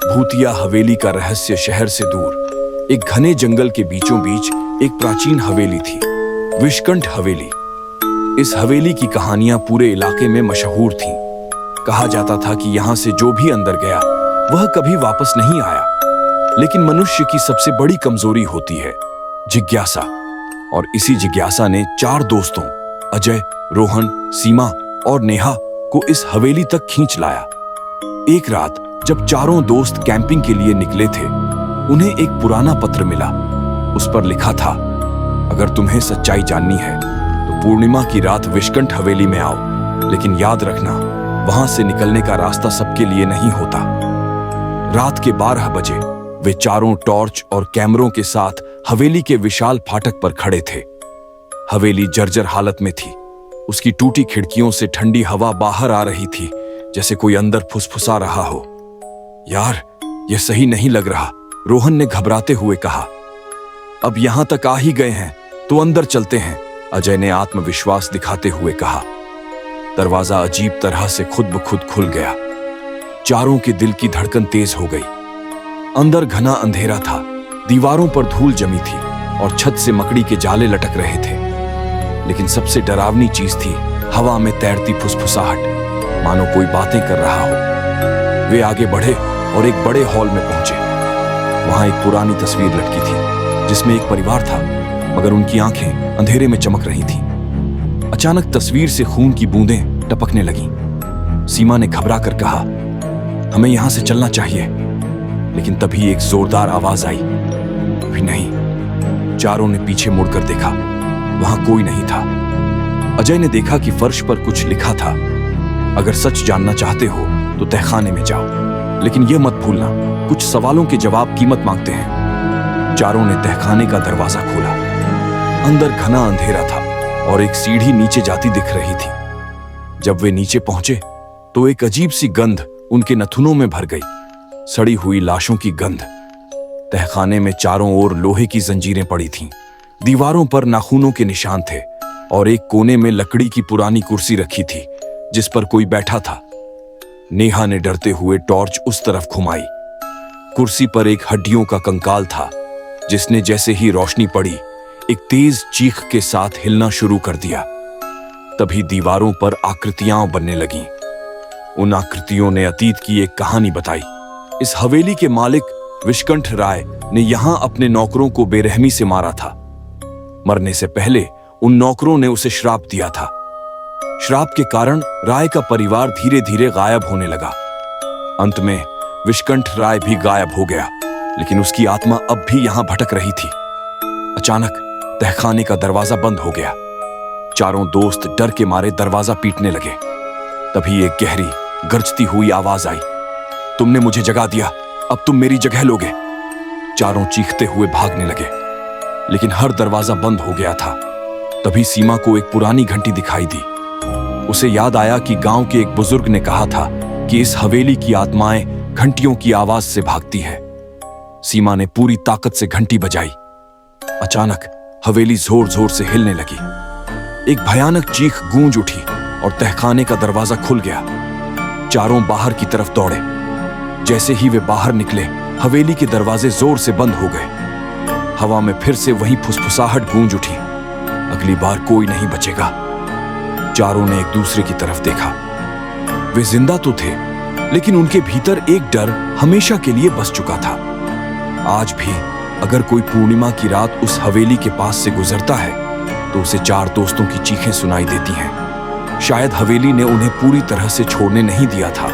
भूतिया हवेली का रहस्य शहर से दूर एक घने जंगल के बीचों बीच एक प्राचीन हवेली थी, विषकंठ हवेली। इस हवेली की कहानियां पूरे इलाके में मशहूर थीं। कहा जाता था कि यहां से जो भी अंदर गया वह कभी वापस नहीं आया। लेकिन मनुष्य की सबसे बड़ी कमजोरी होती है जिज्ञासा, और इसी जिज्ञासा ने 4 दोस्तों अजय, रोहन, सीमा और नेहा को इस हवेली तक खींच लाया। एक रात जब चारों दोस्त कैंपिंग के लिए निकले थे, उन्हें एक पुराना पत्र मिला। उस पर लिखा था, अगर तुम्हें सच्चाई जाननी है तो पूर्णिमा की रात विषकंठ हवेली में आओ, लेकिन याद रखना वहां से निकलने का रास्ता सबके लिए नहीं होता। रात के 12 बजे वे चारों टॉर्च और कैमरों के साथ हवेली के विशाल फाटक पर खड़े थे। हवेली जर्जर हालत में थी। उसकी टूटी खिड़कियों से ठंडी हवा बाहर आ रही थी, जैसे कोई अंदर फुसफुसा रहा हो। यार, यह सही नहीं लग रहा, रोहन ने घबराते हुए कहा। अब यहां तक आ ही गए हैं तो अंदर चलते हैं, अजय ने आत्मविश्वास दिखाते हुए कहा। दरवाजा अजीब तरह से खुद ब खुद खुल गया। चारों के दिल की धड़कन तेज हो गई। अंदर घना अंधेरा था, दीवारों पर धूल जमी थी और छत से मकड़ी के जाले लटक रहे थे। लेकिन सबसे डरावनी चीज थी हवा में तैरती फुसफुसाहट, मानो कोई बातें कर रहा हो। वे आगे बढ़े और एक बड़े हॉल में पहुंचे। वहां एक पुरानी तस्वीर लटकी थी जिसमें एक परिवार था, मगर उनकी आंखें अंधेरे में चमक रही थीं। अचानक तस्वीर से खून की बूंदें टपकने लगीं। सीमा ने घबरा कर कहा, हमें यहां से चलना चाहिए। लेकिन तभी एक जोरदार आवाज आई, अभी नहीं। चारों ने पीछे मुड़कर देखा, वहां कोई नहीं था। अजय ने देखा कि फर्श पर कुछ लिखा था, अगर सच जानना चाहते हो तो तहखाने में जाओ, लेकिन यह मत भूलना कुछ सवालों के जवाब कीमत मांगते हैं। चारों ने तहखाने का दरवाजा खोला। अंदर घना अंधेरा था और एक सीढ़ी नीचे जाती दिख रही थी। जब वे नीचे पहुंचे तो एक अजीब सी गंध उनके नथुनों में भर गई, सड़ी हुई लाशों की गंध। तहखाने में चारों ओर लोहे की जंजीरें पड़ी थीं। दीवारों पर नाखूनों के निशान थे और एक कोने में लकड़ी की पुरानी कुर्सी रखी थी जिस पर कोई बैठा था। नेहा ने डरते हुए टॉर्च उस तरफ घुमाई। कुर्सी पर एक हड्डियों का कंकाल था जिसने जैसे ही रोशनी पड़ी एक तेज चीख के साथ हिलना शुरू कर दिया। तभी दीवारों पर आकृतियां बनने लगीं। उन आकृतियों ने अतीत की एक कहानी बताई। इस हवेली के मालिक विषकंठ राय ने यहां अपने नौकरों को बेरहमी से मारा था। मरने से पहले उन नौकरों ने उसे श्राप दिया था। श्राप के कारण राय का परिवार धीरे धीरे गायब होने लगा। अंत में विषकंठ राय भी गायब हो गया, लेकिन उसकी आत्मा अब भी यहां भटक रही थी। अचानक तहखाने का दरवाजा बंद हो गया। चारों दोस्त डर के मारे दरवाजा पीटने लगे। तभी एक गहरी गरजती हुई आवाज आई, तुमने मुझे जगा दिया, अब तुम मेरी जगह लोगे। चारों चीखते हुए भागने लगे, लेकिन हर दरवाजा बंद हो गया था। तभी सीमा को एक पुरानी घंटी दिखाई दी। उसे याद आया कि गांव के एक बुजुर्ग ने कहा था कि इस हवेली की आत्माएं घंटियों की आवाज से भागती है। सीमा ने पूरी ताकत से घंटी बजाई। अचानक हवेली जोर जोर से हिलने लगी। एक भयानक चीख गूंज उठी और तहखाने का दरवाजा खुल गया। चारों बाहर की तरफ दौड़े। जैसे ही वे बाहर निकले, हवेली के दरवाजे जोर से बंद हो गए। हवा में फिर से वही फुसफुसाहट गूंज उठी, अगली बार कोई नहीं बचेगा। चारों ने एक दूसरे की तरफ देखा। वे जिंदा तो थे, लेकिन उनके भीतर एक डर हमेशा के लिए बस चुका था। आज भी अगर कोई पूर्णिमा की रात उस हवेली के पास से गुजरता है तो उसे 4 दोस्तों की चीखें सुनाई देती हैं। शायद हवेली ने उन्हें पूरी तरह से छोड़ने नहीं दिया था।